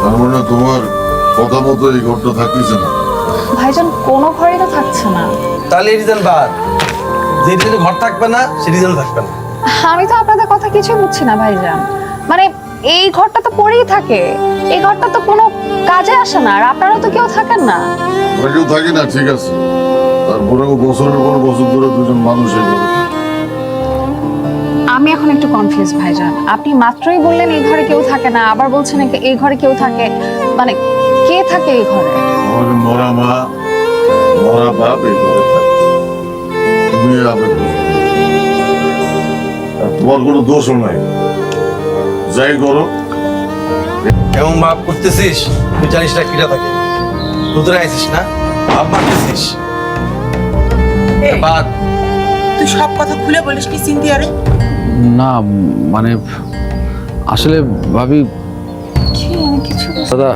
তার মানে তোমার কথা মতো এই ঘরটা থাকতেছে না। ভাইজান কোনো ঘরে তো থাকছে না। তাহলে এই রিজন বাদ, যে রিজনে ঘর থাকবে না সে রিজনে থাকবে না। আমি তো আপনাদের কথা কিছুই বুঝছি না ভাইজান। মানে এই ঘরটা তো পড়েই থাকে, এই ঘরটা তো কোনো কাজে আসে না, আর আপনারা তো কেউ থাকেন না। আমরা কেউ থাকি না, ঠিক আছে, তারপরেও বছরের পর বছর ধরে দুজন মানুষ এই ঘরে থাকে। আমি এখন একটু কনফিউজ ভাইজান। আপনি মাত্রই বললেন এই ঘরে কেউ থাকে না, আবার বলছেন এই ঘরে কেউ থাকে। মানে কে থাকে এই ঘরে? আমাদের মরা মা, মরা বাপ এই ঘরে থাকে। তুমি আবেগ করো। আর তোমার কোনো দোষও নাই, যাই করো। এমন ভাব করতেছিস তুই জানিস না কিটা থাকে, তোদের আইছিস না ভাব মারতেছিস। এই, বাদ তুই সব কথা খুলে বলিস কি সিনথিয়ারে? না মানে আসলে ভাবি কি আমি কিছু দাদা